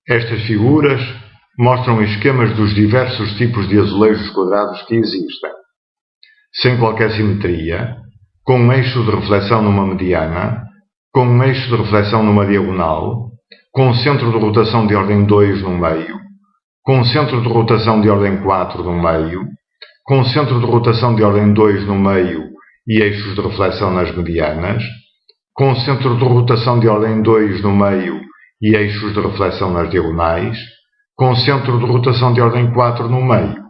Estas figuras mostram esquemas dos diversos tipos de azulejos quadrados que existem, sem qualquer simetria, com um eixo de reflexão numa mediana, com um eixo de reflexão numa diagonal, com um centro de rotação de ordem 2 no meio, com um centro de rotação de ordem 4 no meio, com um centro de rotação de ordem 2 no meio e eixos de reflexão nas medianas, com um centro de rotação de ordem 2 no meio e eixos de reflexão nas diagonais, com um centro de rotação de ordem 4 no meio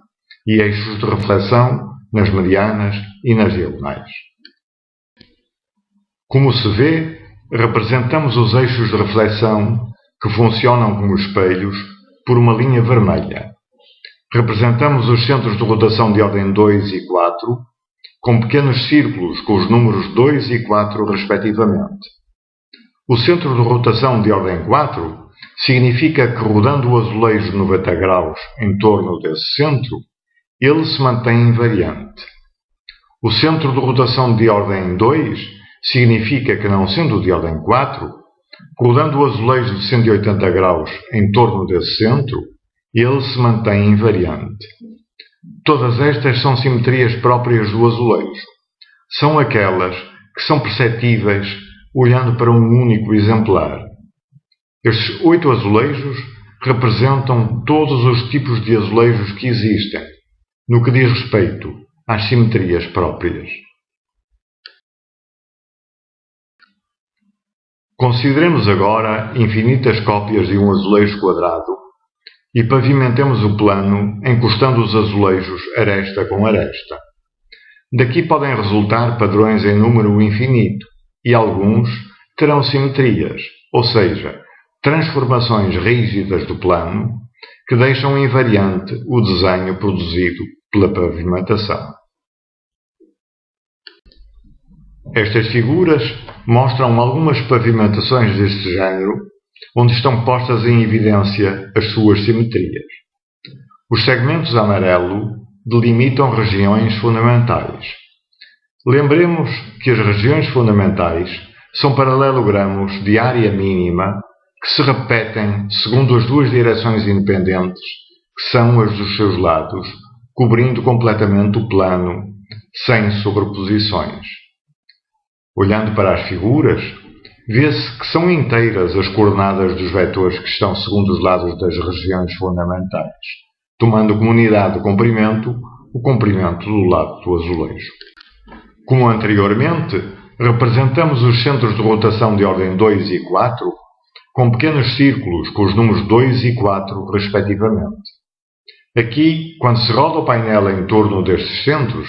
e eixos de reflexão nas medianas e nas diagonais. Como se vê, representamos os eixos de reflexão que funcionam como espelhos por uma linha vermelha. Representamos os centros de rotação de ordem 2 e 4 com pequenos círculos com os números 2 e 4 respectivamente. O centro de rotação de ordem 4 significa que, rodando o azulejo de 90 graus em torno desse centro, ele se mantém invariante. O centro de rotação de ordem 2 significa que, não sendo de ordem 4, rodando o azulejo de 180 graus em torno desse centro, ele se mantém invariante. Todas estas são simetrias próprias do azulejo. São aquelas que são perceptíveis olhando para um único exemplar. Estes 8 azulejos representam todos os tipos de azulejos que existem, no que diz respeito às simetrias próprias. Consideremos agora infinitas cópias de um azulejo quadrado e pavimentemos o plano encostando os azulejos aresta com aresta. Daqui podem resultar padrões em número infinito e alguns terão simetrias, ou seja, transformações rígidas do plano que deixam invariante o desenho produzido pela pavimentação. Estas figuras mostram algumas pavimentações deste género, onde estão postas em evidência as suas simetrias. Os segmentos amarelo delimitam regiões fundamentais. Lembremos que as regiões fundamentais são paralelogramos de área mínima que se repetem segundo as duas direções independentes, que são as dos seus lados, cobrindo completamente o plano, sem sobreposições. Olhando para as figuras, vê-se que são inteiras as coordenadas dos vetores que estão segundo os lados das regiões fundamentais, tomando como unidade de comprimento o comprimento do lado do azulejo. Como anteriormente, representamos os centros de rotação de ordem 2 e 4 com pequenos círculos com os números 2 e 4 respectivamente. Aqui, quando se roda o painel em torno destes centros,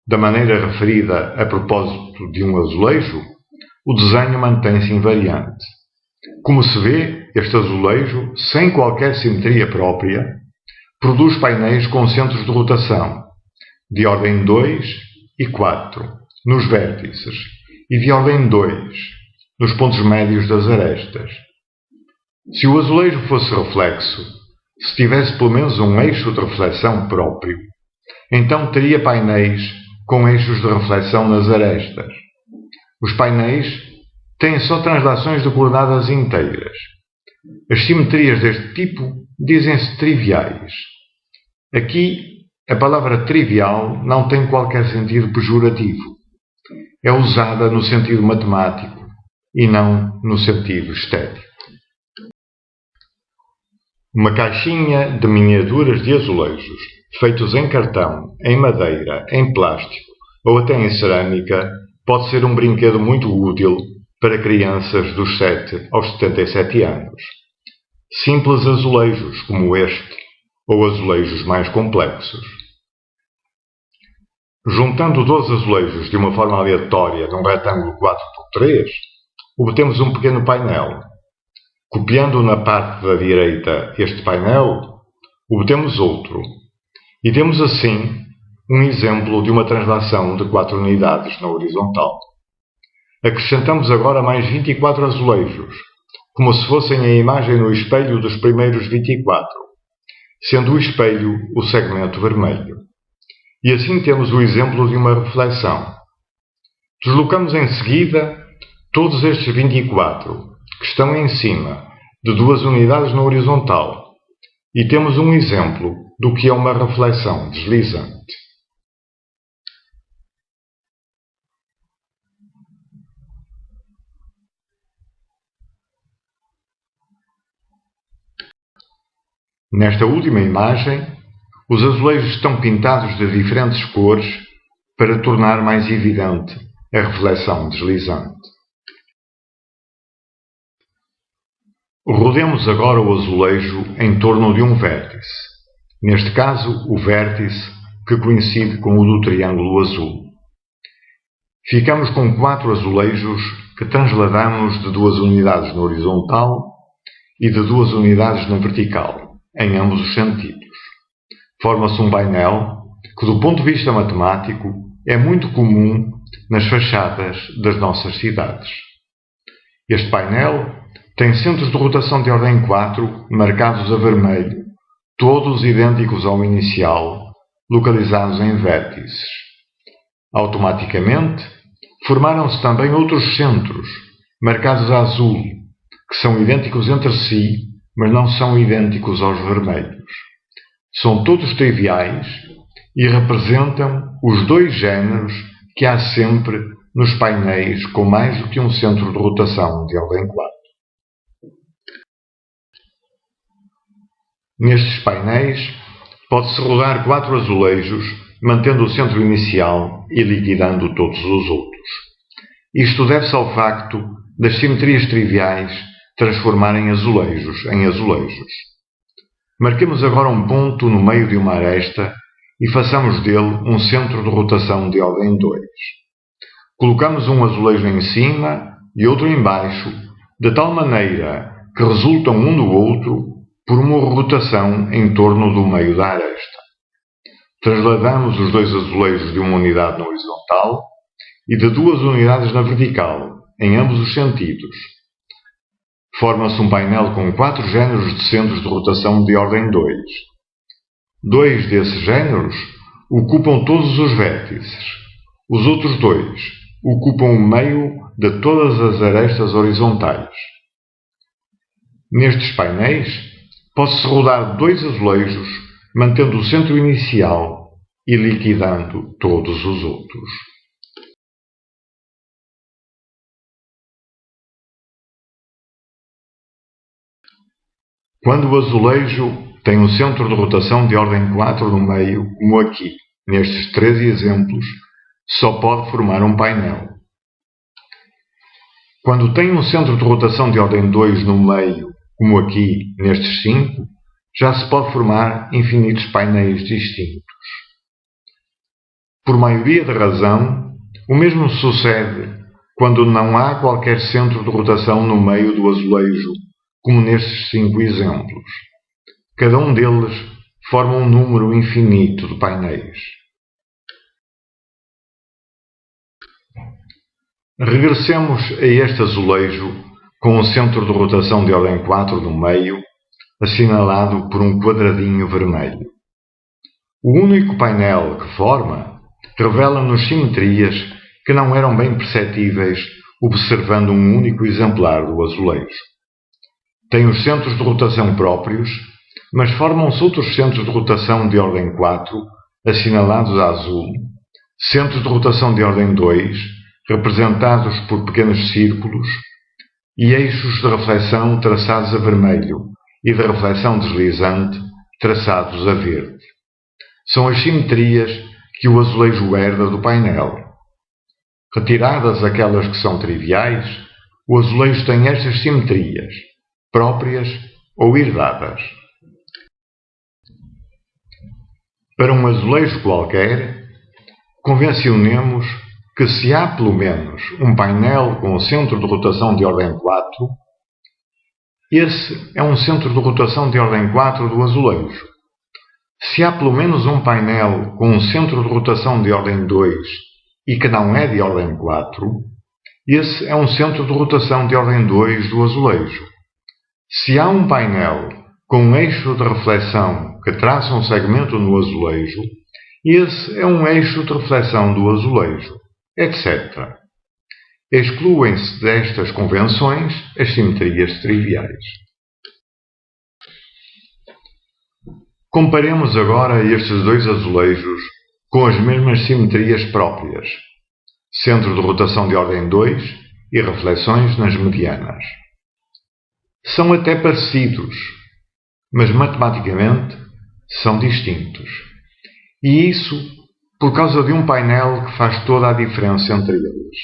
da maneira referida a propósito de um azulejo, o desenho mantém-se invariante. Como se vê, este azulejo, sem qualquer simetria própria, produz painéis com centros de rotação de ordem 2 e 4 nos vértices e de ordem 2 nos pontos médios das arestas. Se o azulejo fosse reflexo, se tivesse pelo menos um eixo de reflexão próprio, então teria painéis com eixos de reflexão nas arestas. Os painéis têm só translações de coordenadas inteiras. As simetrias deste tipo dizem-se triviais. Aqui, a palavra trivial não tem qualquer sentido pejorativo. É usada no sentido matemático e não no sentido estético. Uma caixinha de miniaturas de azulejos, feitos em cartão, em madeira, em plástico ou até em cerâmica, pode ser um brinquedo muito útil para crianças dos 7 aos 77 anos. Simples azulejos como este, ou azulejos mais complexos. Juntando 12 azulejos de uma forma aleatória num retângulo 4x3, obtemos um pequeno painel. Copiando na parte da direita este painel, obtemos outro. E temos assim um exemplo de uma translação de 4 unidades na horizontal. Acrescentamos agora mais 24 azulejos, como se fossem a imagem no espelho dos primeiros 24, sendo o espelho o segmento vermelho. E assim temos o exemplo de uma reflexão. Deslocamos em seguida todos estes 24, que estão em cima, de duas unidades na horizontal e temos um exemplo do que é uma reflexão deslizante. Nesta última imagem, os azulejos estão pintados de diferentes cores para tornar mais evidente a reflexão deslizante. Rodemos agora o azulejo em torno de um vértice, neste caso o vértice que coincide com o do triângulo azul. Ficamos com 4 azulejos que transladamos de 2 unidades na horizontal e de 2 unidades na vertical, em ambos os sentidos. Forma-se um painel que, do ponto de vista matemático, é muito comum nas fachadas das nossas cidades. Este painel tem centros de rotação de ordem 4 marcados a vermelho, todos idênticos ao inicial, localizados em vértices. Automaticamente, formaram-se também outros centros, marcados a azul, que são idênticos entre si, mas não são idênticos aos vermelhos. São todos triviais e representam os 2 géneros que há sempre nos painéis com mais do que um centro de rotação de ordem 4. Nestes painéis, pode-se rodar 4 azulejos, mantendo o centro inicial e liquidando todos os outros. Isto deve-se ao facto das simetrias triviais transformarem azulejos em azulejos. Marquemos agora um ponto no meio de uma aresta e façamos dele um centro de rotação de ordem 2. Colocamos um azulejo em cima e outro em baixo, de tal maneira que resultam um do outro por uma rotação em torno do meio da aresta. Trasladamos os 2 azulejos de uma unidade na horizontal e de 2 unidades na vertical, em ambos os sentidos. Forma-se um painel com 4 géneros de centros de rotação de ordem 2. 2 desses géneros ocupam todos os vértices. Os outros 2 ocupam o meio de todas as arestas horizontais. Nestes painéis, pode-se rodar 2 azulejos, mantendo o centro inicial e liquidando todos os outros. Quando o azulejo tem um centro de rotação de ordem 4 no meio, como aqui, nestes 3 exemplos, só pode formar um painel. Quando tem um centro de rotação de ordem 2 no meio, como aqui, nestes 5, já se pode formar infinitos painéis distintos. Por maioria de razão, o mesmo sucede quando não há qualquer centro de rotação no meio do azulejo, como nestes 5 exemplos. Cada um deles forma um número infinito de painéis. Regressemos a este azulejo com um centro de rotação de ordem 4 no meio, assinalado por um quadradinho vermelho. O único painel que forma revela-nos simetrias que não eram bem perceptíveis observando um único exemplar do azulejo. Tem os centros de rotação próprios, mas formam-se outros centros de rotação de ordem 4, assinalados a azul, centros de rotação de ordem 2, representados por pequenos círculos, e eixos de reflexão traçados a vermelho e de reflexão deslizante traçados a verde. São as simetrias que o azulejo herda do painel. Retiradas aquelas que são triviais, o azulejo tem estas simetrias, próprias ou herdadas. Para um azulejo qualquer, convencionemos que se há pelo menos um painel com um centro de rotação de ordem 4, esse é um centro de rotação de ordem 4 do azulejo. Se há pelo menos um painel com um centro de rotação de ordem 2 e que não é de ordem 4, esse é um centro de rotação de ordem 2 do azulejo. Se há um painel com um eixo de reflexão que traça um segmento no azulejo, esse é um eixo de reflexão do azulejo, etc. Excluem-se destas convenções as simetrias triviais. Comparemos agora estes dois azulejos com as mesmas simetrias próprias, centro de rotação de ordem 2 e reflexões nas medianas. São até parecidos, mas matematicamente são distintos. E isso por causa de um painel que faz toda a diferença entre eles.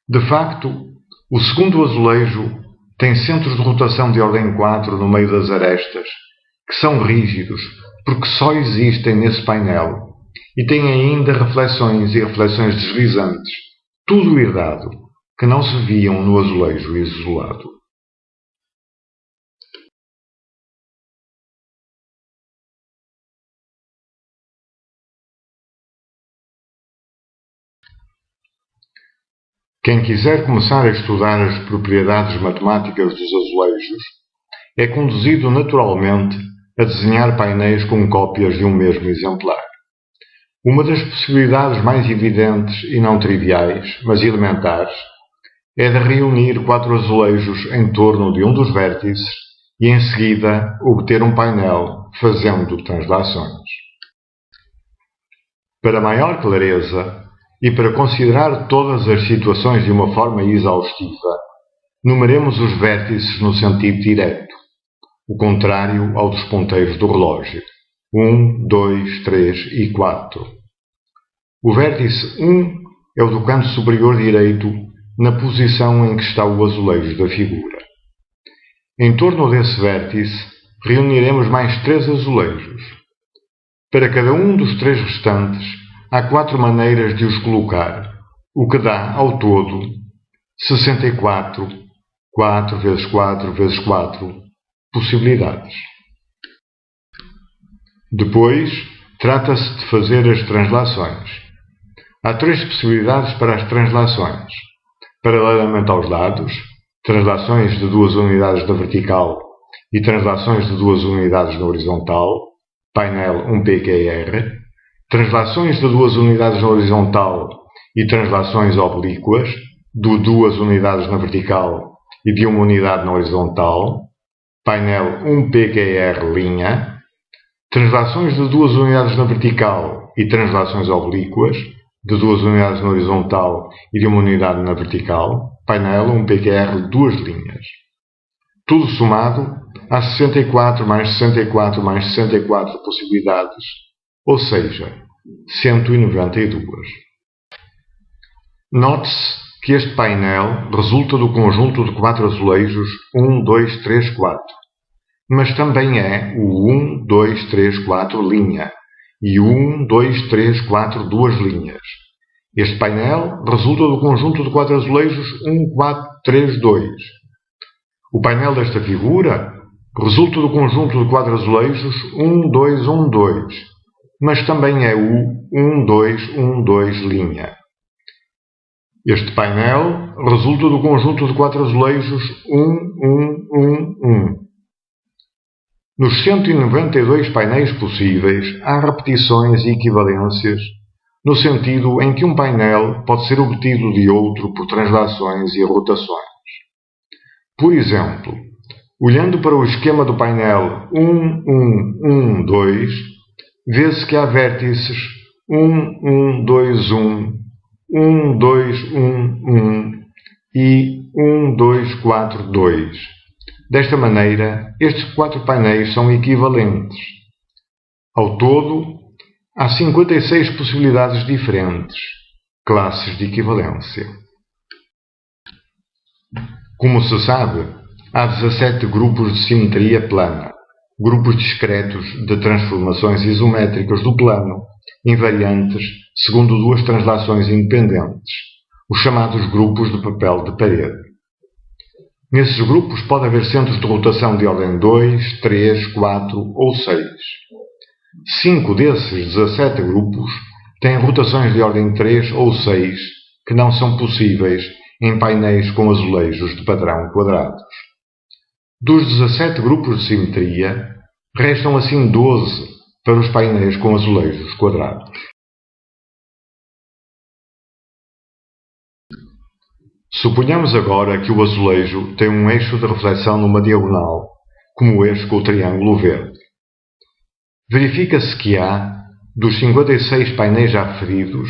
De facto, o segundo azulejo tem centros de rotação de ordem 4 no meio das arestas, que são rígidos porque só existem nesse painel, e tem ainda reflexões e reflexões deslizantes, tudo herdado, que não se viam no azulejo isolado. Quem quiser começar a estudar as propriedades matemáticas dos azulejos é conduzido naturalmente a desenhar painéis com cópias de um mesmo exemplar. Uma das possibilidades mais evidentes e não triviais, mas elementares, é de reunir 4 azulejos em torno de um dos vértices e em seguida obter um painel fazendo translações. Para maior clareza e para considerar todas as situações de uma forma exaustiva, numeremos os vértices no sentido direto, o contrário ao dos ponteiros do relógio. 1, 2, 3 e 4. O vértice 1 é o do canto superior direito, na posição em que está o azulejo da figura. Em torno desse vértice, reuniremos mais 3 azulejos. Para cada um dos 3 restantes, há 4 maneiras de os colocar, o que dá, ao todo, 64, 4 vezes 4 vezes 4 possibilidades. Depois, trata-se de fazer as translações. Há 3 possibilidades para as translações. Paralelamente aos lados, translações de 2 unidades na vertical e translações de 2 unidades na horizontal, painel 1pqr, translações de 2 unidades na horizontal e translações oblíquas, de 2 unidades na vertical e de 1 unidade na horizontal, painel 1pqr', translações de 2 unidades na vertical e translações oblíquas, de 2 unidades na horizontal e de 1 unidade na vertical, painel 1pqr 2 linhas. Tudo somado, há 64 mais 64 mais 64 possibilidades, ou seja, 192. Note-se que este painel resulta do conjunto de 4 azulejos 1, 2, 3, 4, mas também é o 1, 2, 3, 4 linha e 1, 2, 3, 4 duas linhas. Este painel resulta do conjunto de 4 azulejos 1, 4, 3, 2. O painel desta figura resulta do conjunto de 4 azulejos 1, 2, 1, 2, mas também é o 1, 2, 1, 2 linha. Este painel resulta do conjunto de 4 azulejos 1, 1, 1, 1. Nos 192 painéis possíveis, há repetições e equivalências, no sentido em que um painel pode ser obtido de outro por translações e rotações. Por exemplo, olhando para o esquema do painel 1, 1, 1, 2, vê-se que há vértices 1, 1, 2, 1, 1, 2, 1, 1 e 1, 2, 4, 2. Desta maneira, estes 4 painéis são equivalentes. Ao todo, há 56 possibilidades diferentes, classes de equivalência. Como se sabe, há 17 grupos de simetria plana, grupos discretos de transformações isométricas do plano, invariantes segundo 2 translações independentes, os chamados grupos de papel de parede. Nesses grupos pode haver centros de rotação de ordem 2, 3, 4 ou 6. 5 desses 17 grupos têm rotações de ordem 3 ou 6 que não são possíveis em painéis com azulejos de padrão quadrados. Dos 17 grupos de simetria, restam assim 12 para os painéis com azulejos quadrados. Suponhamos agora que o azulejo tem um eixo de reflexão numa diagonal, como este com o triângulo verde. verifica-se que há, dos 56 painéis já referidos,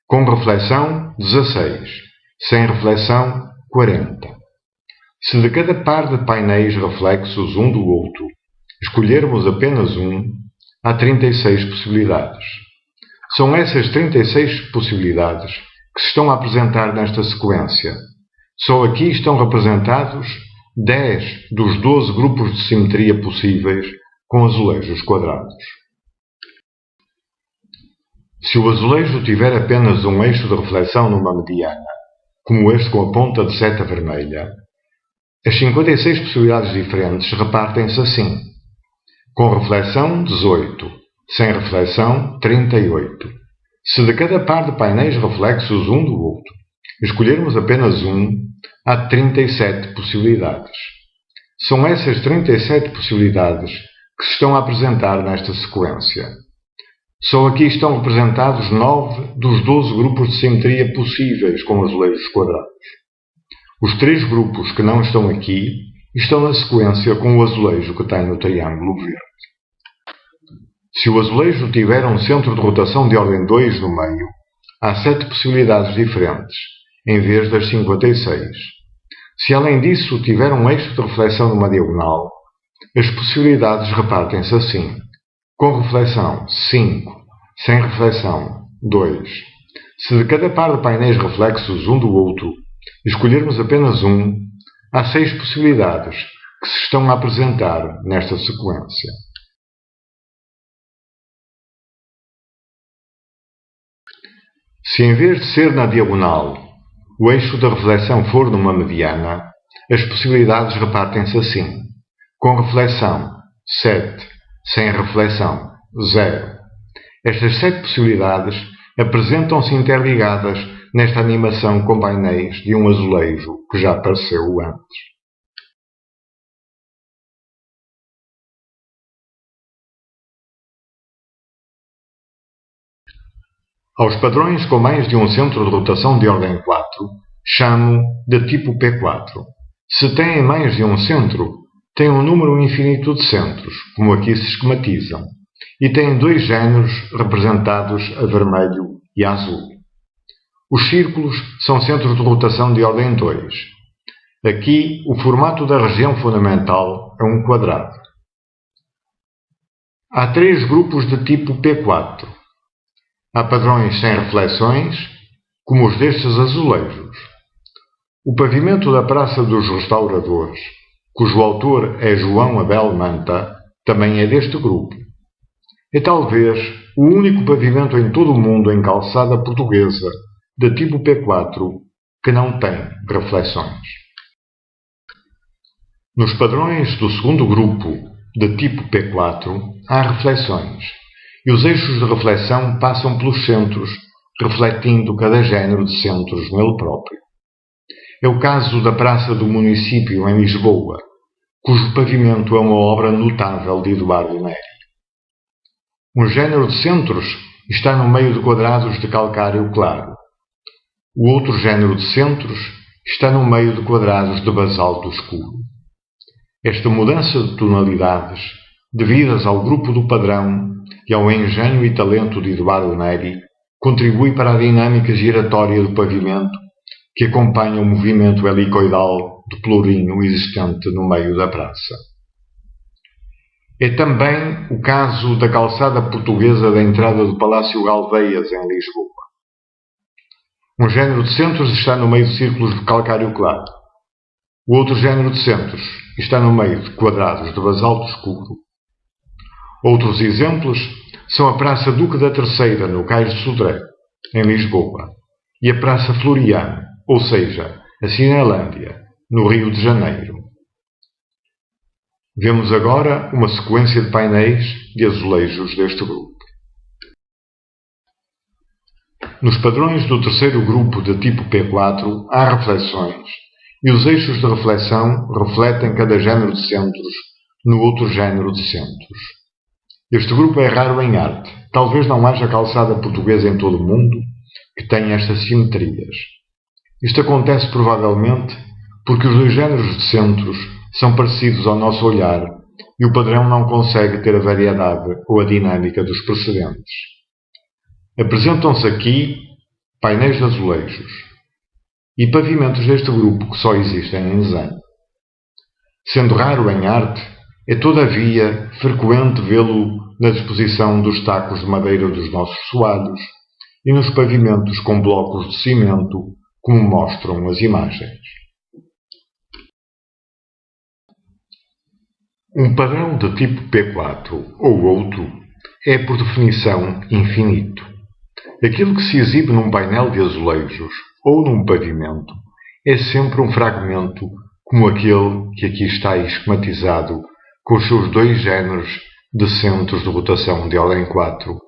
com reflexão 16, sem reflexão 40. Se de cada par de painéis reflexos um do outro escolhermos apenas um, há 36 possibilidades. São essas 36 possibilidades que se estão a apresentar nesta sequência. Só aqui estão representados 10 dos 12 grupos de simetria possíveis com azulejos quadrados. Se o azulejo tiver apenas um eixo de reflexão numa mediana, como este com a ponta de seta vermelha, as 56 possibilidades diferentes repartem-se assim: com reflexão 18, sem reflexão 38. Se de cada par de painéis reflexos um do outro escolhermos apenas um, há 37 possibilidades. São essas 37 possibilidades que se estão a apresentar nesta sequência. Só aqui estão representados 9 dos 12 grupos de simetria possíveis com azulejos quadrados. Os 3 grupos que não estão aqui estão na sequência com o azulejo que tem o triângulo verde. Se o azulejo tiver um centro de rotação de ordem 2 no meio, há 7 possibilidades diferentes, em vez das 56. Se além disso tiver um eixo de reflexão numa diagonal, as possibilidades repartem-se assim: com reflexão 5, sem reflexão 2. Se de cada par de painéis reflexos um do outro escolhermos apenas um, há 6 possibilidades que se estão a apresentar nesta sequência. Se em vez de ser na diagonal, o eixo da reflexão for numa mediana, as possibilidades repartem-se assim: com reflexão 7, sem reflexão 0. Estas 7 possibilidades apresentam-se interligadas nesta animação com painéis de um azulejo que já apareceu antes. Aos padrões com mais de um centro de rotação de ordem 4, chamo de tipo P4. Se têm mais de um centro, têm um número infinito de centros, como aqui se esquematizam, e têm 2 géneros representados a vermelho e a azul. Os círculos são centros de rotação de ordem 2. Aqui, o formato da região fundamental é um quadrado. Há 3 grupos de tipo P4. Há padrões sem reflexões, como os destes azulejos. O pavimento da Praça dos Restauradores, cujo autor é João Abel Manta, também é deste grupo. É talvez o único pavimento em todo o mundo em calçada portuguesa de tipo P4 que não tem reflexões. Nos padrões do segundo grupo de tipo P4 há reflexões, e os eixos de reflexão passam pelos centros, refletindo cada género de centros nele próprio. É o caso da Praça do Município, em Lisboa, cujo pavimento é uma obra notável de Eduardo Neri. Um género de centros está no meio de quadrados de calcário claro. O outro género de centros está no meio de quadrados de basalto escuro. Esta mudança de tonalidades, devidas ao grupo do padrão e ao engenho e talento de Eduardo Neri, contribui para a dinâmica giratória do pavimento que acompanha o movimento helicoidal do pelourinho existente no meio da praça. É também o caso da calçada portuguesa da entrada do Palácio Galveias, em Lisboa. Um género de centros está no meio de círculos de calcário claro. O outro género de centros está no meio de quadrados de basalto escuro. Outros exemplos são a Praça Duque da Terceira, no Cais de Sodré, em Lisboa, e a Praça Floriano, ou seja, a Cinelândia, no Rio de Janeiro. Vemos agora uma sequência de painéis de azulejos deste grupo. Nos padrões do terceiro grupo de tipo P4 há reflexões, e os eixos de reflexão refletem cada género de centros no outro género de centros. Este grupo é raro em arte. Talvez não haja calçada portuguesa em todo o mundo que tenha estas simetrias. Isto acontece provavelmente porque os dois géneros de centros são parecidos ao nosso olhar e o padrão não consegue ter a variedade ou a dinâmica dos precedentes. Apresentam-se aqui painéis de azulejos e pavimentos deste grupo que só existem em desenho. Sendo raro em arte, é todavia frequente vê-lo na disposição dos tacos de madeira dos nossos soalhos e nos pavimentos com blocos de cimento, como mostram as imagens. Um padrão de tipo P4 ou outro é, por definição, infinito. Aquilo que se exibe num painel de azulejos ou num pavimento é sempre um fragmento como aquele que aqui está esquematizado com os seus dois géneros de centros de rotação de ordem 4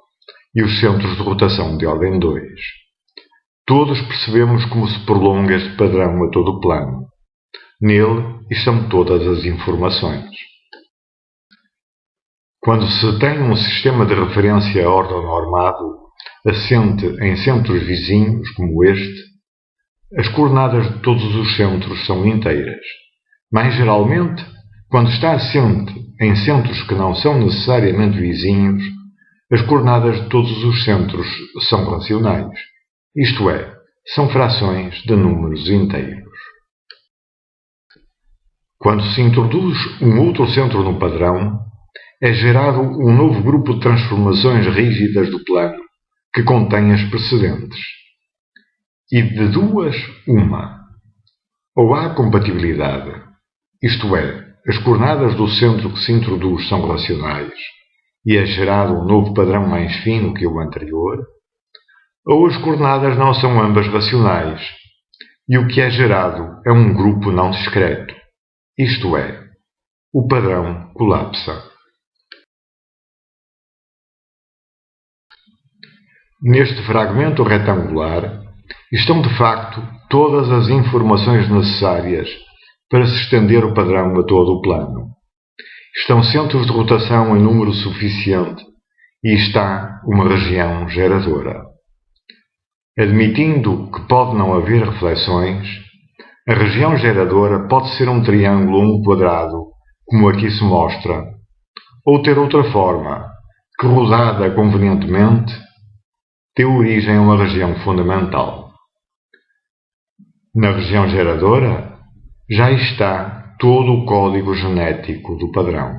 e os centros de rotação de ordem 2. Todos percebemos como se prolonga este padrão a todo o plano. Nele estão todas as informações. Quando se tem um sistema de referência ortonormado assente em centros vizinhos, como este, as coordenadas de todos os centros são inteiras. Mais geralmente, quando está assente em centros que não são necessariamente vizinhos, as coordenadas de todos os centros são racionais, isto é, são frações de números inteiros. Quando se introduz um outro centro no padrão, é gerado um novo grupo de transformações rígidas do plano que contém as precedentes. E de duas, uma. Ou há compatibilidade, isto é, as coordenadas do centro que se introduz são racionais e é gerado um novo padrão mais fino que o anterior, ou as coordenadas não são ambas racionais e o que é gerado é um grupo não discreto, isto é, o padrão colapsa. Neste fragmento retangular estão de facto todas as informações necessárias para se estender o padrão a todo o plano. Estão centros de rotação em número suficiente e está uma região geradora. Admitindo que pode não haver reflexões, a região geradora pode ser um triângulo ou um quadrado, como aqui se mostra, ou ter outra forma, que rodada convenientemente, deu origem a uma região fundamental. Na região geradora já está todo o código genético do padrão.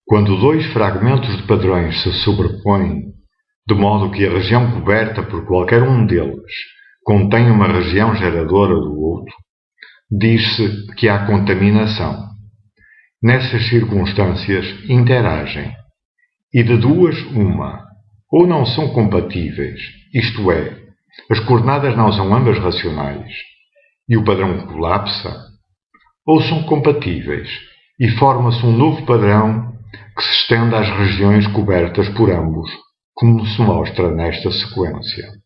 Quando dois fragmentos de padrões se sobrepõem, de modo que a região coberta por qualquer um deles contém uma região geradora do outro, diz-se que há contaminação. Nessas circunstâncias interagem. E de duas, uma. Ou não são compatíveis, isto é, as coordenadas não são ambas racionais, e o padrão colapsa, ou são compatíveis, e forma-se um novo padrão que se estende às regiões cobertas por ambos, como se mostra nesta sequência.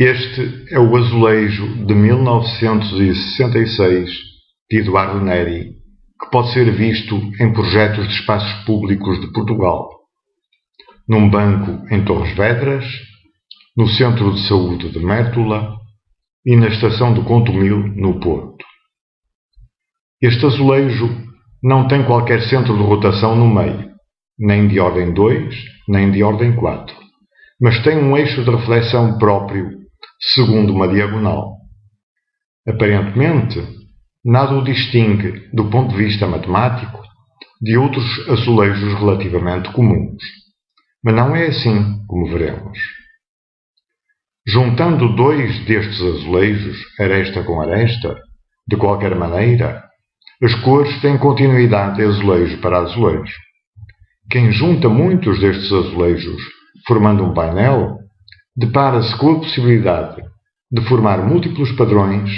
Este é o azulejo de 1966 de Eduardo Neri, que pode ser visto em projetos de espaços públicos de Portugal, num banco em Torres Vedras, no Centro de Saúde de Mértola e na Estação de Contumil, no Porto. Este azulejo não tem qualquer centro de rotação no meio, nem de ordem 2, nem de ordem 4, mas tem um eixo de reflexão próprio segundo uma diagonal. Aparentemente, nada o distingue, do ponto de vista matemático, de outros azulejos relativamente comuns. Mas não é assim, como veremos. Juntando dois destes azulejos, aresta com aresta, de qualquer maneira, as cores têm continuidade de azulejo para azulejo. Quem junta muitos destes azulejos, formando um painel, depara-se com a possibilidade de formar múltiplos padrões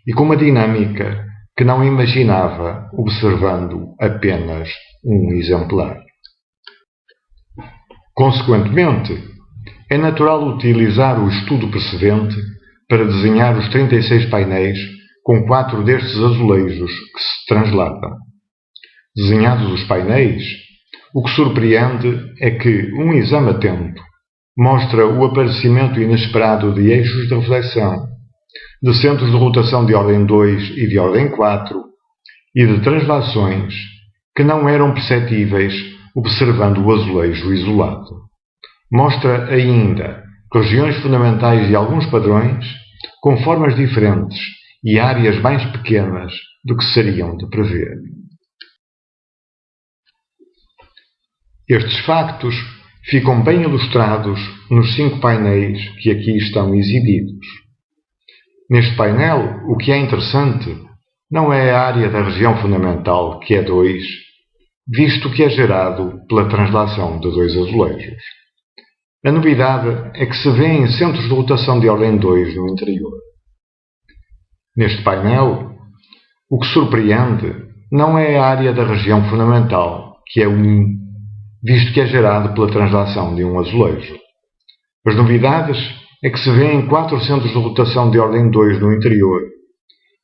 e com uma dinâmica que não imaginava observando apenas um exemplar. Consequentemente, é natural utilizar o estudo precedente para desenhar os 36 painéis com 4 destes azulejos que se transladam. Desenhados os painéis, o que surpreende é que um exame atento mostra o aparecimento inesperado de eixos de reflexão, de centros de rotação de ordem 2 e de ordem 4 e de translações que não eram perceptíveis observando o azulejo isolado. Mostra ainda regiões fundamentais de alguns padrões com formas diferentes e áreas mais pequenas do que seriam de prever. Estes factos ficam bem ilustrados nos 5 painéis que aqui estão exibidos. Neste painel, o que é interessante não é a área da região fundamental, que é 2, visto que é gerado pela translação de 2 azulejos. A novidade é que se vêem centros de rotação de ordem 2 no interior. Neste painel, o que surpreende não é a área da região fundamental, que é 1, visto que é gerado pela translação de um azulejo. As novidades é que se vêem 4 centros de rotação de ordem 2 no interior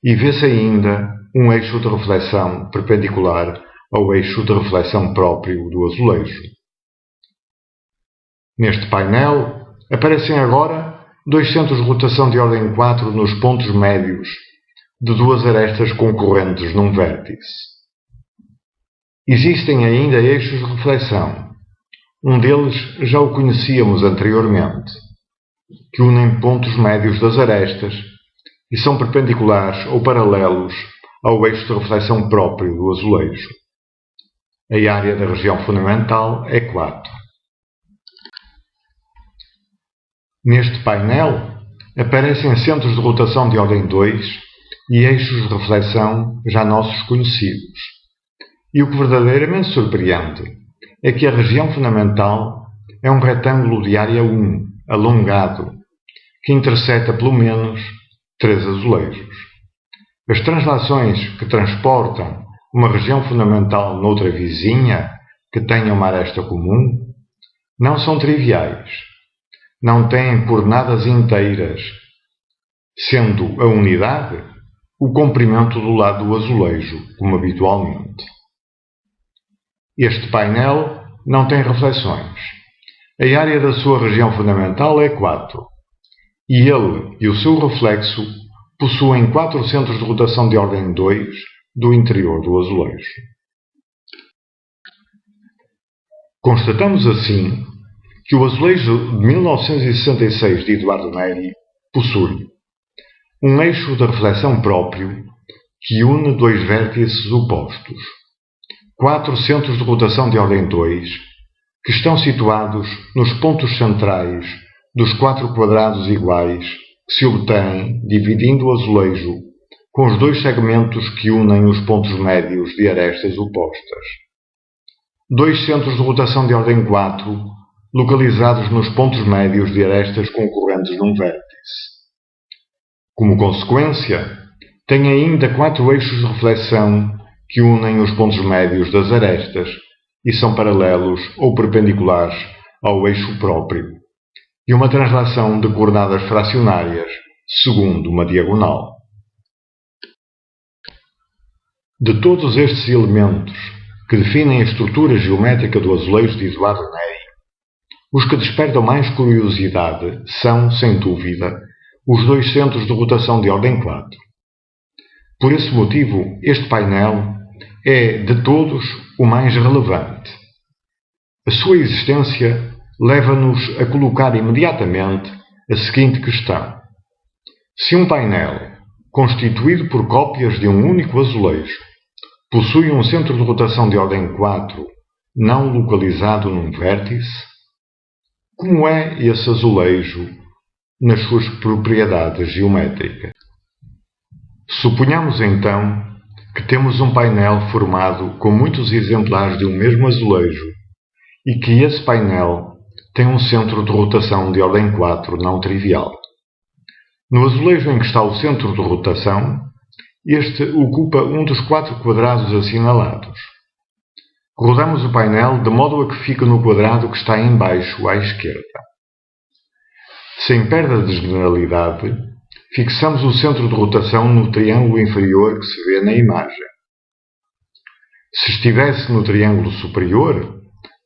e vê-se ainda um eixo de reflexão perpendicular ao eixo de reflexão próprio do azulejo. Neste painel aparecem agora 2 centros de rotação de ordem 4 nos pontos médios de 2 arestas concorrentes num vértice. Existem ainda eixos de reflexão. Um deles já o conhecíamos anteriormente, que unem pontos médios das arestas e são perpendiculares ou paralelos ao eixo de reflexão próprio do azulejo. A área da região fundamental é 4. Neste painel aparecem centros de rotação de ordem 2 e eixos de reflexão já nossos conhecidos. E o que verdadeiramente surpreende é que a região fundamental é um retângulo de área 1, alongado, que interseta pelo menos 3 azulejos. As translações que transportam uma região fundamental noutra vizinha que tenha uma aresta comum não são triviais. Não têm coordenadas inteiras, sendo a unidade o comprimento do lado do azulejo, como habitualmente. Este painel não tem reflexões. A área da sua região fundamental é 4, e ele e o seu reflexo possuem 4 centros de rotação de ordem 2 do interior do azulejo. Constatamos assim que o azulejo de 1966 de Eduardo Neri possui um eixo de reflexão próprio que une 2 vértices opostos, 4 centros de rotação de ordem 2 que estão situados nos pontos centrais dos 4 quadrados iguais que se obtêm dividindo o azulejo com os 2 segmentos que unem os pontos médios de arestas opostas. 2 centros de rotação de ordem 4 localizados nos pontos médios de arestas concorrentes num vértice. Como consequência, tem ainda 4 eixos de reflexão que unem os pontos médios das arestas e são paralelos ou perpendiculares ao eixo próprio, e uma translação de coordenadas fracionárias segundo uma diagonal. De todos estes elementos que definem a estrutura geométrica do azulejo de Eduardo Neri, os que despertam mais curiosidade são, sem dúvida, os 2 centros de rotação de ordem 4. Por esse motivo, este painel é, de todos, o mais relevante. A sua existência leva-nos a colocar imediatamente a seguinte questão: se um painel, constituído por cópias de um único azulejo, possui um centro de rotação de ordem 4 não localizado num vértice, como é esse azulejo nas suas propriedades geométricas? Suponhamos então que temos um painel formado com muitos exemplares de um mesmo azulejo e que esse painel tem um centro de rotação de ordem 4 não trivial. No azulejo em que está o centro de rotação, este ocupa um dos 4 quadrados assinalados. Rodamos o painel de modo a que fique no quadrado que está em baixo à esquerda. Sem perda de generalidade, fixamos o centro de rotação no triângulo inferior que se vê na imagem. Se estivesse no triângulo superior,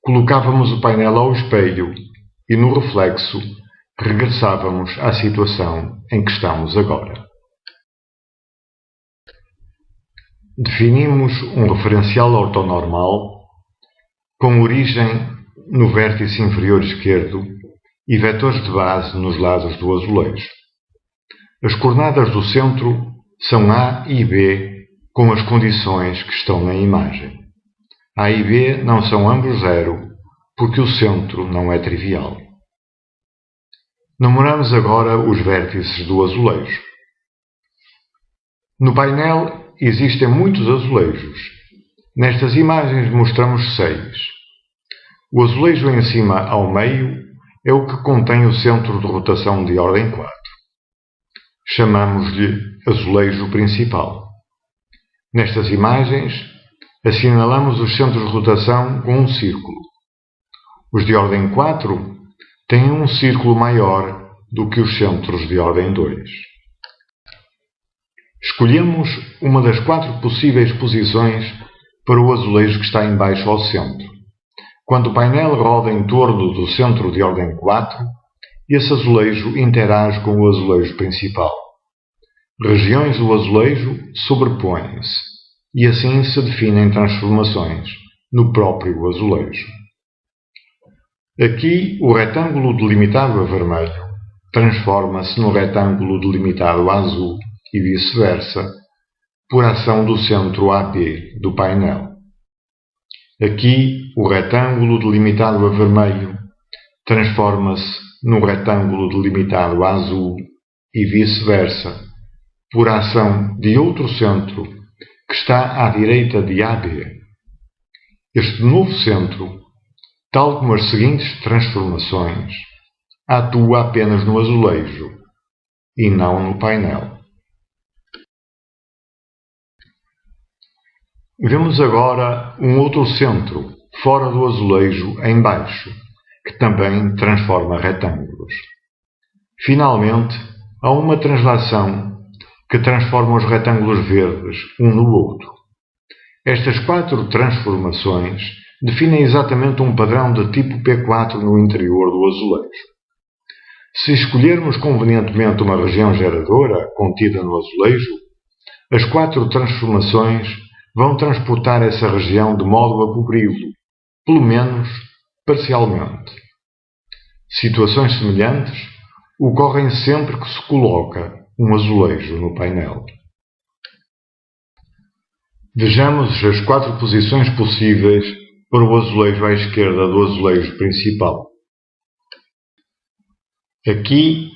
colocávamos o painel ao espelho e, no reflexo, regressávamos à situação em que estamos agora. Definimos um referencial ortonormal com origem no vértice inferior esquerdo e vetores de base nos lados do azulejo. As coordenadas do centro são A e B com as condições que estão na imagem. A e B não são ambos zero, porque o centro não é trivial. Numeramos agora os vértices do azulejo. No painel existem muitos azulejos. Nestas imagens mostramos 6. O azulejo em cima ao meio é o que contém o centro de rotação de ordem 4. Chamamos-lhe azulejo principal. Nestas imagens, assinalamos os centros de rotação com um círculo. Os de ordem 4 têm um círculo maior do que os centros de ordem 2. Escolhemos uma das 4 possíveis posições para o azulejo que está embaixo ao centro. Quando o painel roda em torno do centro de ordem 4, esse azulejo interage com o azulejo principal. Regiões do azulejo sobrepõem-se e assim se definem transformações no próprio azulejo. Aqui, o retângulo delimitado a vermelho transforma-se no retângulo delimitado a azul e vice-versa, por ação do centro AB do painel. Aqui, o retângulo delimitado a vermelho transforma-se no retângulo delimitado a azul e vice-versa, por ação de outro centro que está à direita de AB. Este novo centro, tal como as seguintes transformações, atua apenas no azulejo e não no painel. Vemos agora um outro centro, fora do azulejo, em baixo, que também transforma retângulos. Finalmente, há uma translação que transforma os retângulos verdes um no outro. Estas 4 transformações definem exatamente um padrão de tipo P4 no interior do azulejo. Se escolhermos convenientemente uma região geradora contida no azulejo, as 4 transformações vão transportar essa região de modo a cobri-lo, pelo menos parcialmente. Situações semelhantes ocorrem sempre que se coloca um azulejo no painel. Vejamos as 4 posições possíveis para o azulejo à esquerda do azulejo principal. Aqui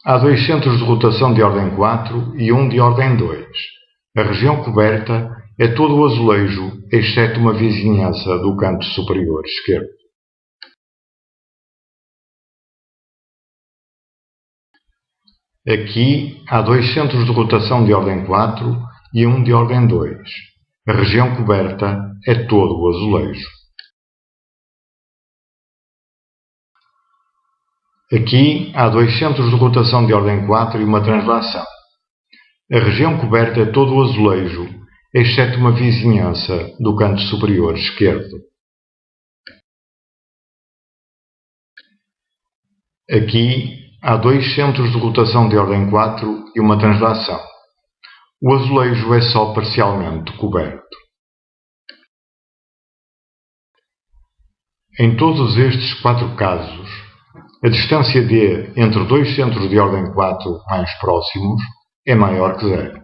há 2 centros de rotação de ordem 4 e um de ordem 2. A região coberta é todo o azulejo, exceto uma vizinhança do canto superior esquerdo. Aqui há 2 centros de rotação de ordem 4 e um de ordem 2. A região coberta é todo o azulejo. Aqui há 2 centros de rotação de ordem 4 e uma translação. A região coberta é todo o azulejo, exceto uma vizinhança do canto superior esquerdo. Aqui há 2 centros de rotação de ordem 4 e uma translação. O azulejo é só parcialmente coberto. Em todos estes 4 casos, a distância D entre 2 centros de ordem 4 mais próximos é maior que 0.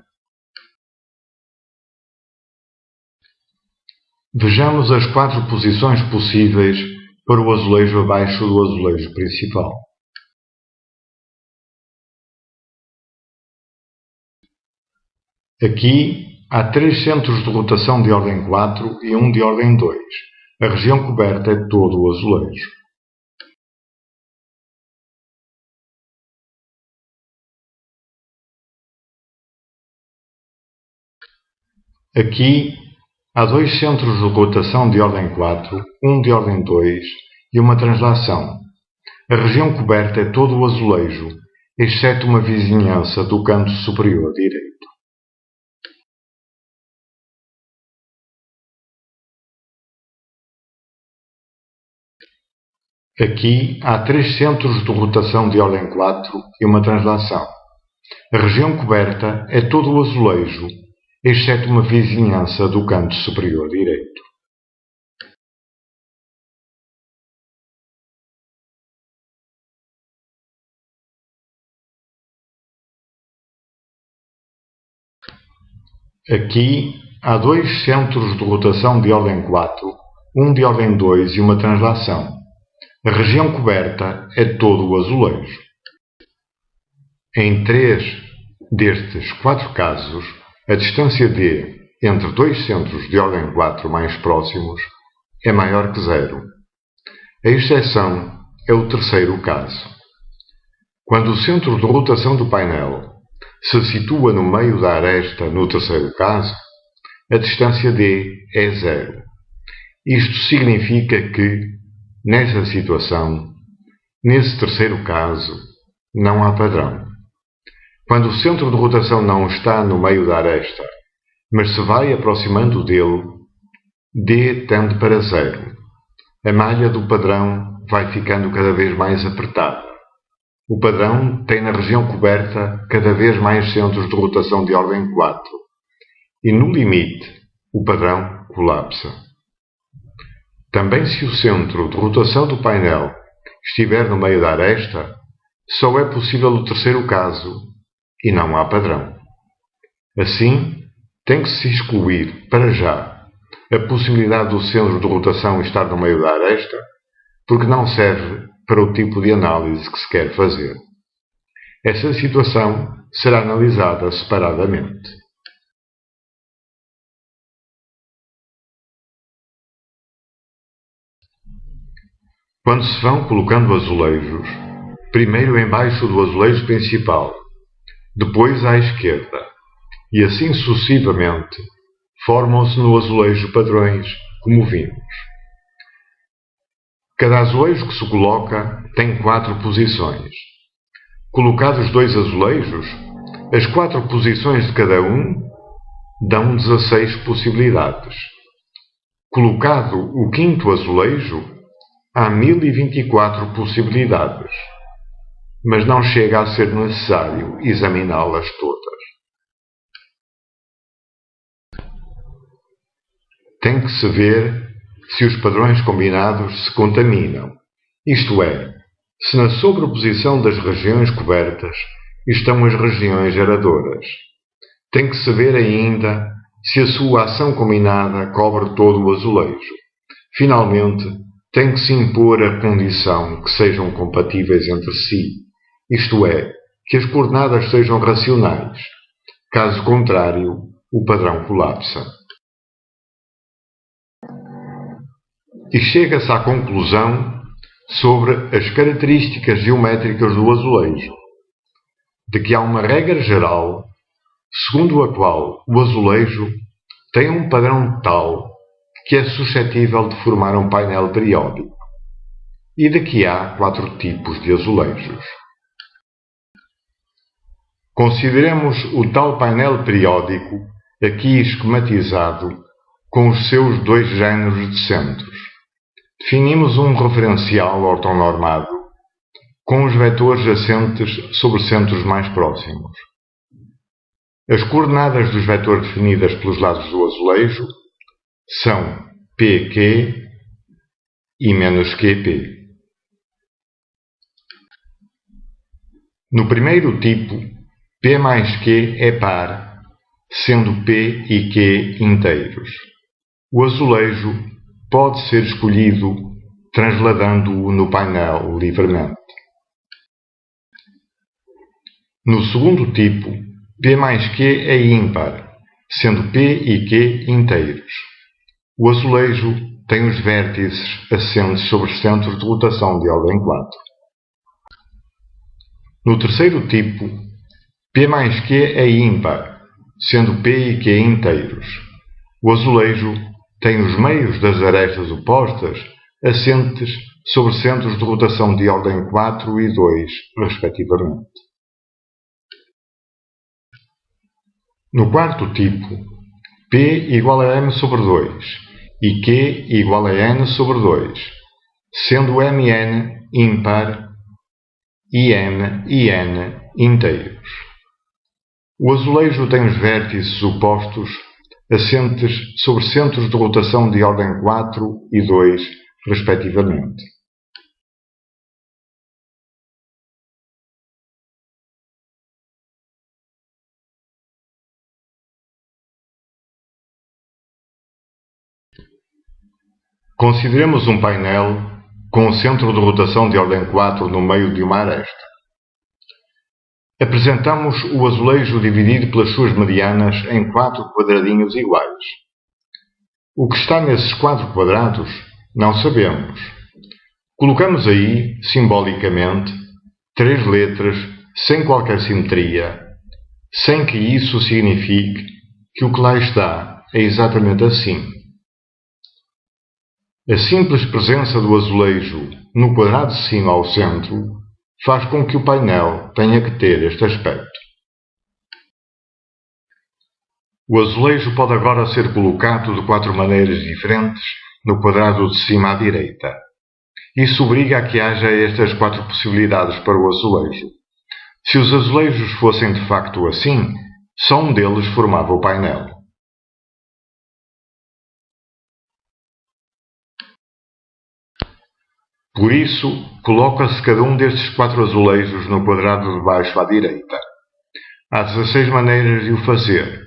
Vejamos as 4 posições possíveis para o azulejo abaixo do azulejo principal. Aqui há 3 centros de rotação de ordem 4 e um de ordem 2. A região coberta é todo o azulejo. Aqui há 2 centros de rotação de ordem 4, um de ordem 2 e uma translação. A região coberta é todo o azulejo, exceto uma vizinhança do canto superior direito. Aqui há 3 centros de rotação de ordem 4 e uma translação. A região coberta é todo o azulejo, exceto uma vizinhança do canto superior direito. Aqui há 2 centros de rotação de ordem 4, um de ordem 2 e uma translação. A região coberta é todo o azulejo. Em 3 destes 4 casos, a distância D entre 2 centros de ordem 4 mais próximos é maior que 0. A exceção é o terceiro caso. Quando o centro de rotação do painel se situa no meio da aresta no terceiro caso, a distância D é 0. Isto significa que, nessa situação, nesse terceiro caso, não há padrão. Quando o centro de rotação não está no meio da aresta, mas se vai aproximando dele, D tende para 0. A malha do padrão vai ficando cada vez mais apertada. O padrão tem na região coberta cada vez mais centros de rotação de ordem 4. E no limite, o padrão colapsa. Também se o centro de rotação do painel estiver no meio da aresta, só é possível o terceiro caso e não há padrão. Assim, tem que se excluir, para já, a possibilidade do centro de rotação estar no meio da aresta, porque não serve para o tipo de análise que se quer fazer. Essa situação será analisada separadamente. Quando se vão colocando azulejos, primeiro embaixo do azulejo principal, depois à esquerda, e assim sucessivamente, formam-se no azulejo padrões, como vimos. Cada azulejo que se coloca tem 4 posições. Colocados 2 azulejos, as 4 posições de cada um dão 16 possibilidades. Colocado o 5º azulejo, há 1024 possibilidades, mas não chega a ser necessário examiná-las todas. Tem que se ver se os padrões combinados se contaminam, isto é, se na sobreposição das regiões cobertas estão as regiões geradoras. Tem que se ver ainda se a sua ação combinada cobre todo o azulejo. Finalmente, tem que se impor a condição que sejam compatíveis entre si, isto é, que as coordenadas sejam racionais. Caso contrário, o padrão colapsa. E chega-se à conclusão sobre as características geométricas do azulejo, de que há uma regra geral, segundo a qual o azulejo tem um padrão tal que é suscetível de formar um painel periódico, e de que há 4 tipos de azulejos. Consideremos o tal painel periódico aqui esquematizado com os seus 2 géneros de centros. Definimos um referencial ortonormado com os vetores assentes sobre centros mais próximos. As coordenadas dos vetores definidas pelos lados do azulejo são PQ e -QP. No primeiro tipo, P mais Q é par, sendo P e Q inteiros. O azulejo pode ser escolhido transladando-o no painel livremente. No segundo tipo, P mais Q é ímpar, sendo P e Q inteiros. O azulejo tem os vértices assentes sobre os centros de rotação de ordem 4. No terceiro tipo, P mais Q é ímpar, sendo P e Q inteiros. O azulejo tem os meios das arestas opostas assentes sobre centros de rotação de ordem 4 e 2, respectivamente. No quarto tipo, P igual a M sobre 2 e Q igual a N sobre 2. sendo MN ímpar e N e N inteiros. O azulejo tem os vértices opostos assentes sobre centros de rotação de ordem 4 e 2, respectivamente. Consideremos um painel com o centro de rotação de ordem 4 no meio de uma aresta. Apresentamos o azulejo dividido pelas suas medianas em 4 quadradinhos iguais. O que está nesses 4 quadrados não sabemos. Colocamos aí, simbolicamente, 3 letras sem qualquer simetria, sem que isso signifique que o que lá está é exatamente assim. A simples presença do azulejo no quadrado de cima ao centro faz com que o painel tenha que ter este aspecto. O azulejo pode agora ser colocado de 4 maneiras diferentes no quadrado de cima à direita. Isso obriga a que haja estas 4 possibilidades para o azulejo. Se os azulejos fossem de facto assim, só um deles formava o painel. Por isso, coloca-se cada um destes 4 azulejos no quadrado de baixo à direita. Há 16 maneiras de o fazer,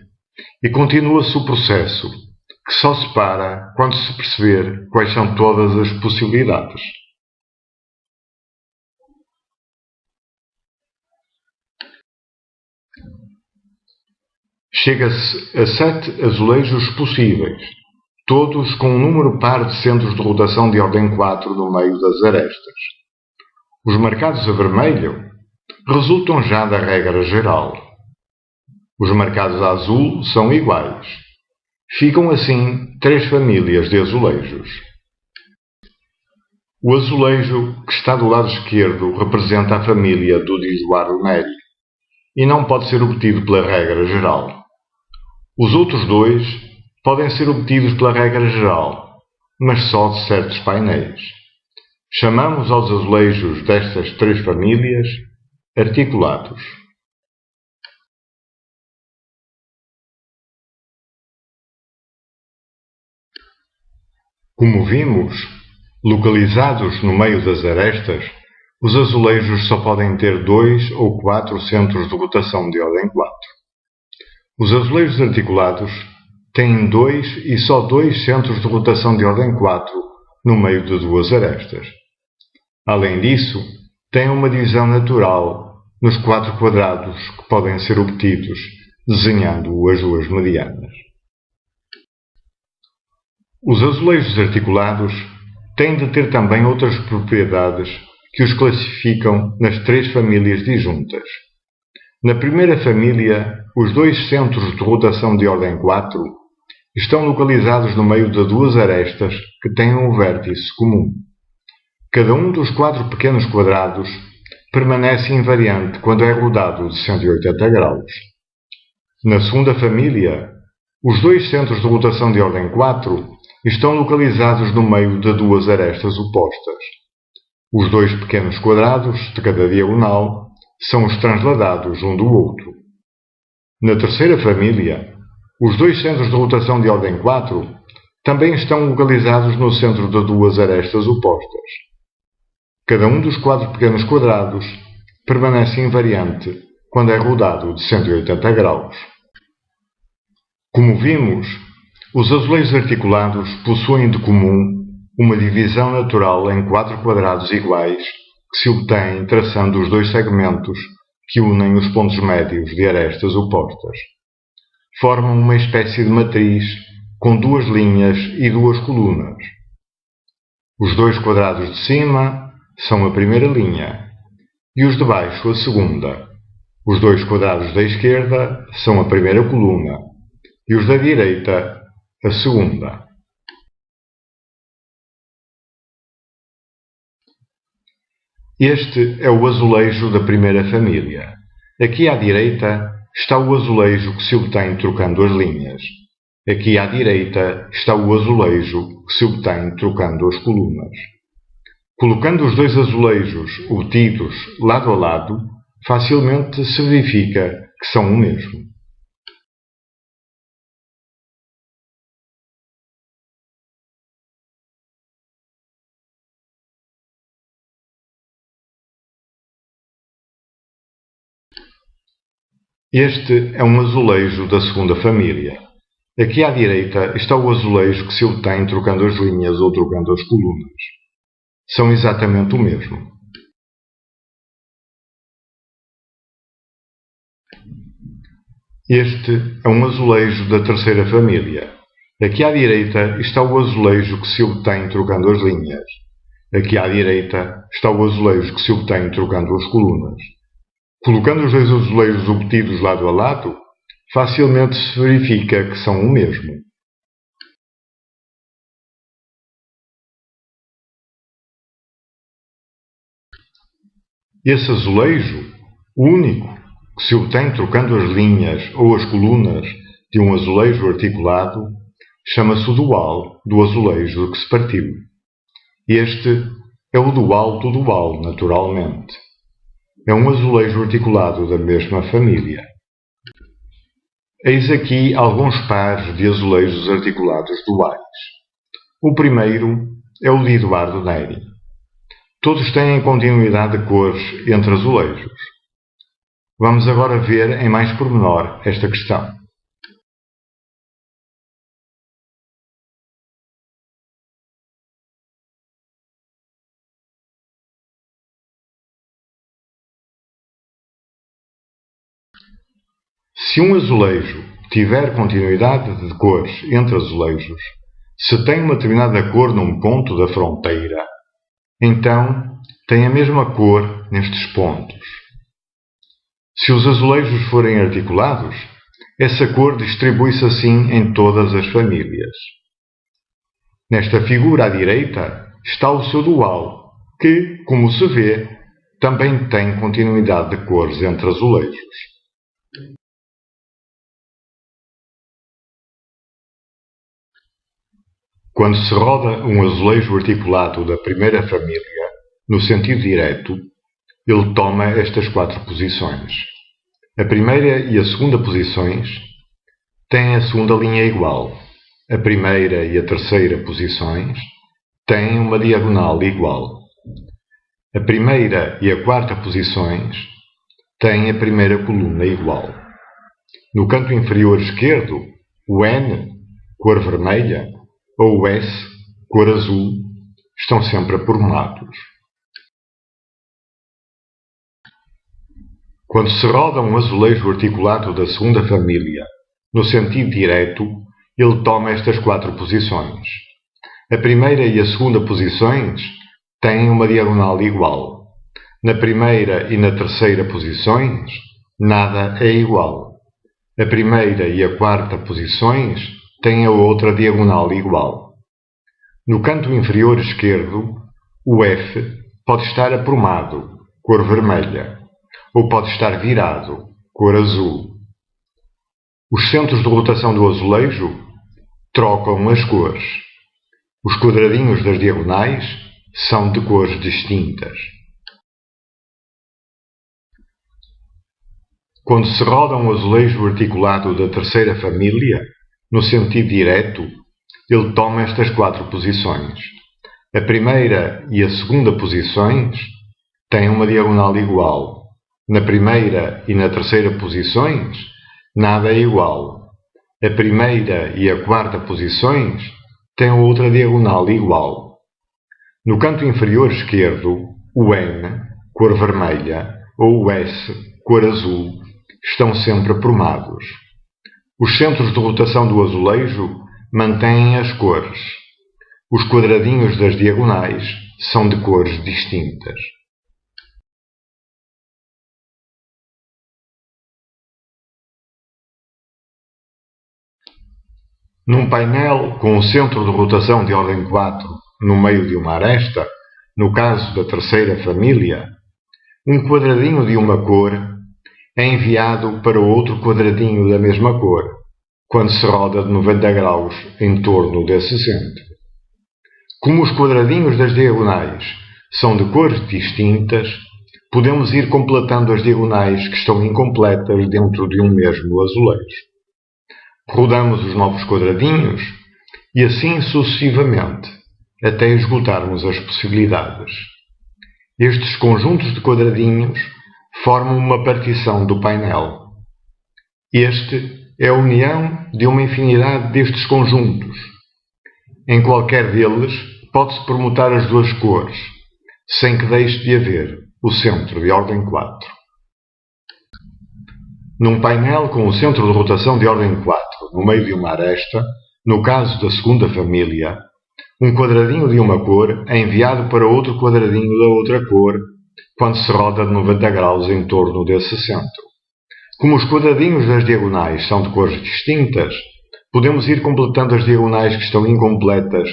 e continua-se o processo, que só se para quando se perceber quais são todas as possibilidades. Chega-se a 7 azulejos possíveis, todos com um número par de centros de rotação de ordem 4 no meio das arestas. Os marcados a vermelho resultam já da regra geral. Os marcados a azul são iguais. Ficam assim 3 famílias de azulejos. O azulejo que está do lado esquerdo representa a família do dizuar Neri e não pode ser obtido pela regra geral. Os outros 2 podem ser obtidos pela regra geral, mas só de certos painéis. Chamamos aos azulejos destas 3 famílias articulados. Como vimos, localizados no meio das arestas, os azulejos só podem ter 2 ou 4 centros de rotação de ordem 4. Os azulejos articulados têm 2 e só 2 centros de rotação de ordem 4 no meio de 2 arestas. Além disso, têm uma divisão natural nos 4 quadrados que podem ser obtidos desenhando as 2 medianas. Os azulejos articulados têm de ter também outras propriedades que os classificam nas 3 famílias disjuntas. Na primeira família, os 2 centros de rotação de ordem 4 estão localizados no meio de 2 arestas que têm um vértice comum. Cada um dos 4 pequenos quadrados permanece invariante quando é rodado de 180 graus. Na segunda família, os 2 centros de rotação de ordem 4 estão localizados no meio de 2 arestas opostas. Os 2 pequenos quadrados de cada diagonal são os transladados um do outro. Na terceira família, os 2 centros de rotação de ordem 4 também estão localizados no centro de 2 arestas opostas. Cada um dos 4 pequenos quadrados permanece invariante quando é rodado de 180 graus. Como vimos, os azulejos articulados possuem de comum uma divisão natural em 4 quadrados iguais que se obtém traçando os 2 segmentos que unem os pontos médios de arestas opostas. Formam uma espécie de matriz com 2 linhas e 2 colunas. Os 2 quadrados de cima são a primeira linha e os de baixo a segunda. Os 2 quadrados da esquerda são a primeira coluna e os da direita a segunda. Este é o azulejo da primeira família. Aqui à direita está o azulejo que se obtém trocando as linhas. Aqui à direita está o azulejo que se obtém trocando as colunas. Colocando os dois azulejos obtidos lado a lado, facilmente se verifica que são o mesmo. Este é um azulejo da segunda família. Aqui à direita está o azulejo que se obtém trocando as linhas ou trocando as colunas. São exatamente o mesmo. Este é um azulejo da terceira família. Aqui à direita está o azulejo que se obtém trocando as linhas. Aqui à direita está o azulejo que se obtém trocando as colunas. Colocando os dois azulejos obtidos lado a lado, facilmente se verifica que são o mesmo. Esse azulejo, o único que se obtém trocando as linhas ou as colunas de um azulejo articulado, chama-se o dual do azulejo que se partiu. Este é o dual do dual, naturalmente. É um azulejo articulado da mesma família. Eis aqui alguns pares de azulejos articulados duais. O primeiro é o de Eduardo Neri. Todos têm continuidade de cores entre azulejos. Vamos agora ver em mais pormenor esta questão. Se um azulejo tiver continuidade de cores entre azulejos, se tem uma determinada cor num ponto da fronteira, então tem a mesma cor nestes pontos. Se os azulejos forem articulados, essa cor distribui-se assim em todas as famílias. Nesta figura à direita está o seu dual, que, como se vê, também tem continuidade de cores entre azulejos. Quando se roda um azulejo articulado da primeira família, no sentido direto, ele toma estas quatro posições. A primeira e a segunda posições têm a segunda linha igual. A primeira e a terceira posições têm uma diagonal igual. A primeira e a quarta posições têm a primeira coluna igual. No canto inferior esquerdo, o N, cor vermelha, ou o S, cor azul, estão sempre aprumados. Quando se roda um azulejo articulado da segunda família, no sentido direto, ele toma estas quatro posições. A primeira e a segunda posições têm uma diagonal igual. Na primeira e na terceira posições, nada é igual. A primeira e a quarta posições têm a outra diagonal igual. No canto inferior esquerdo, o F pode estar aprumado, cor vermelha, ou pode estar virado, cor azul. Os centros de rotação do azulejo trocam as cores. Os quadradinhos das diagonais são de cores distintas. Quando se roda um azulejo articulado da terceira família, no sentido direto, ele toma estas quatro posições. A primeira e a segunda posições têm uma diagonal igual. Na primeira e na terceira posições, nada é igual. A primeira e a quarta posições têm outra diagonal igual. No canto inferior esquerdo, o N, cor vermelha, ou o S, cor azul, estão sempre aprumados. Os centros de rotação do azulejo mantêm as cores. Os quadradinhos das diagonais são de cores distintas. Num painel com o centro de rotação de ordem 4 no meio de uma aresta, no caso da terceira família, um quadradinho de uma cor é enviado para outro quadradinho da mesma cor, quando se roda de 90 graus em torno desse centro. Como os quadradinhos das diagonais são de cores distintas, podemos ir completando as diagonais que estão incompletas dentro de um mesmo azulejo. Rodamos os novos quadradinhos e assim sucessivamente, até esgotarmos as possibilidades. Estes conjuntos de quadradinhos formam uma partição do painel. Este é a união de uma infinidade destes conjuntos. Em qualquer deles pode-se permutar as duas cores, sem que deixe de haver o centro de ordem 4. Num painel com o centro de rotação de ordem 4 no meio de uma aresta, no caso da segunda família, um quadradinho de uma cor é enviado para outro quadradinho da outra cor quando se roda de 90 graus em torno desse centro. Como os quadradinhos das diagonais são de cores distintas, podemos ir completando as diagonais que estão incompletas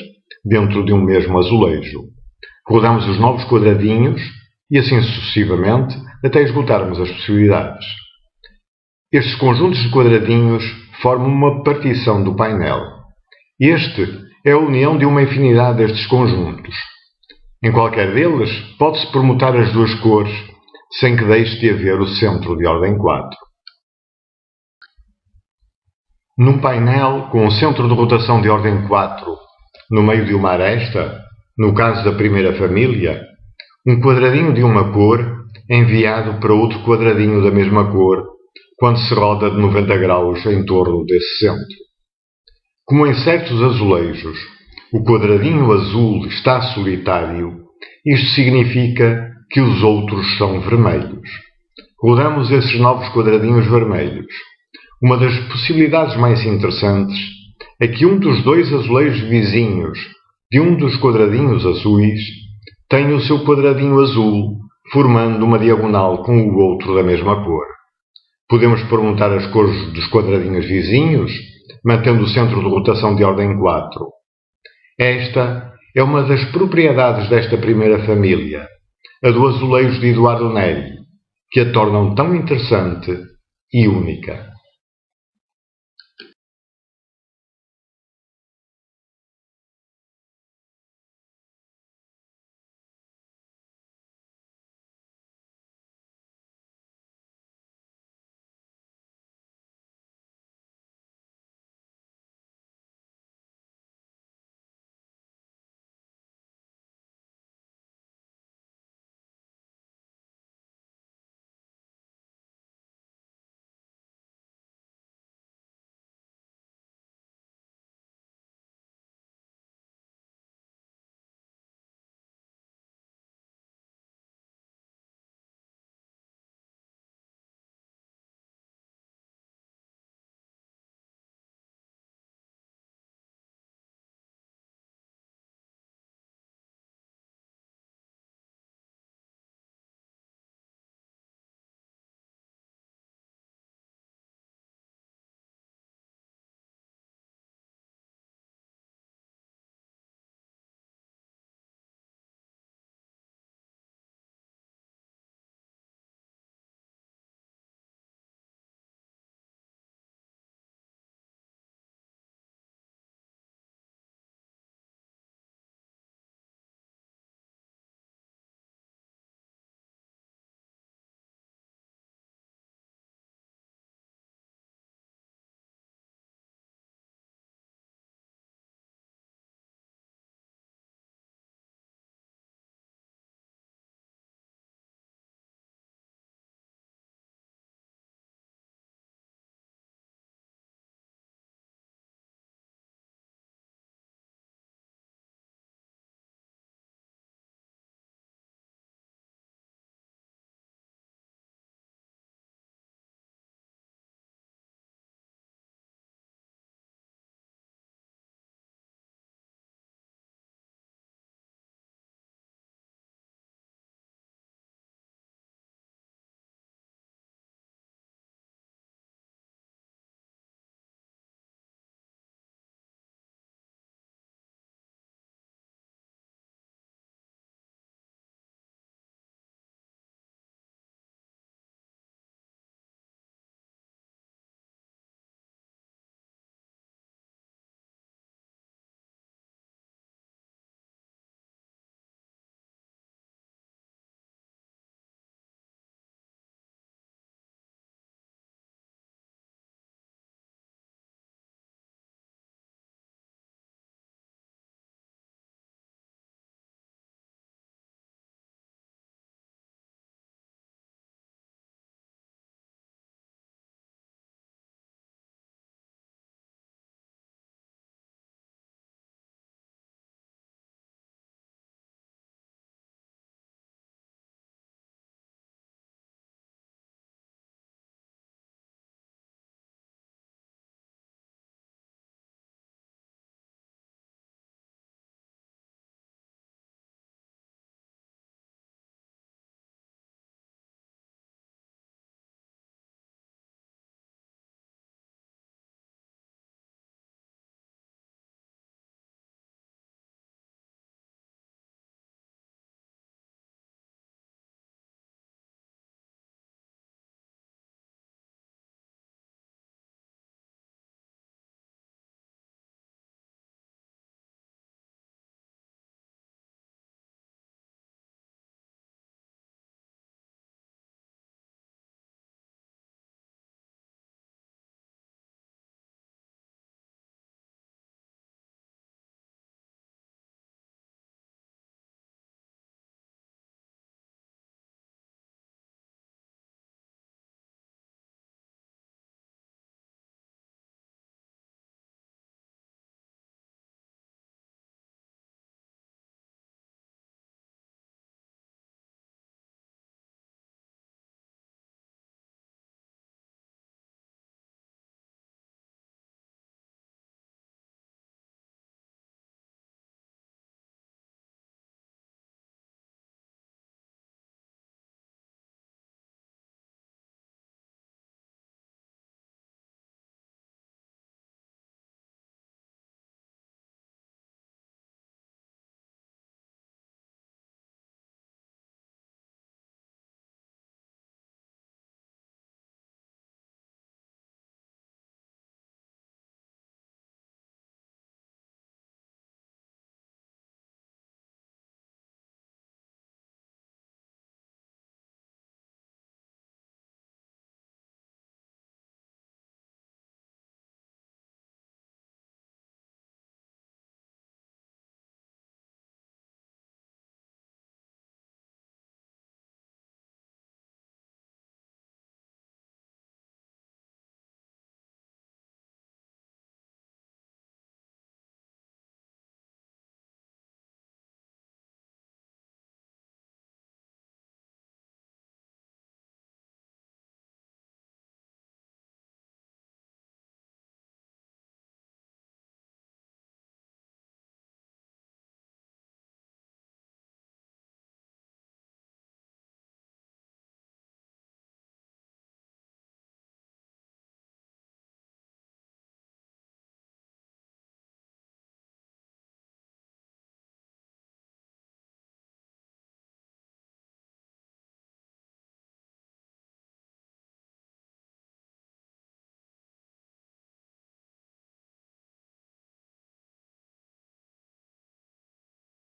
dentro de um mesmo azulejo. Rodamos os novos quadradinhos e assim sucessivamente até esgotarmos as possibilidades. Estes conjuntos de quadradinhos formam uma partição do painel. Este é a união de uma infinidade destes conjuntos. Em qualquer deles pode-se permutar as duas cores sem que deixe de haver o centro de ordem 4. Num painel com o centro de rotação de ordem 4 no meio de uma aresta, no caso da primeira família, um quadradinho de uma cor é enviado para outro quadradinho da mesma cor quando se roda de 90 graus em torno desse centro. Como em certos azulejos o quadradinho azul está solitário, isto significa que os outros são vermelhos. Rodamos esses novos quadradinhos vermelhos. Uma das possibilidades mais interessantes é que um dos dois azulejos vizinhos de um dos quadradinhos azuis tem o seu quadradinho azul, formando uma diagonal com o outro da mesma cor. Podemos permutar as cores dos quadradinhos vizinhos, mantendo o centro de rotação de ordem 4. Esta é uma das propriedades desta primeira família, a do azulejo de Eduardo Neri, que a tornam tão interessante e única.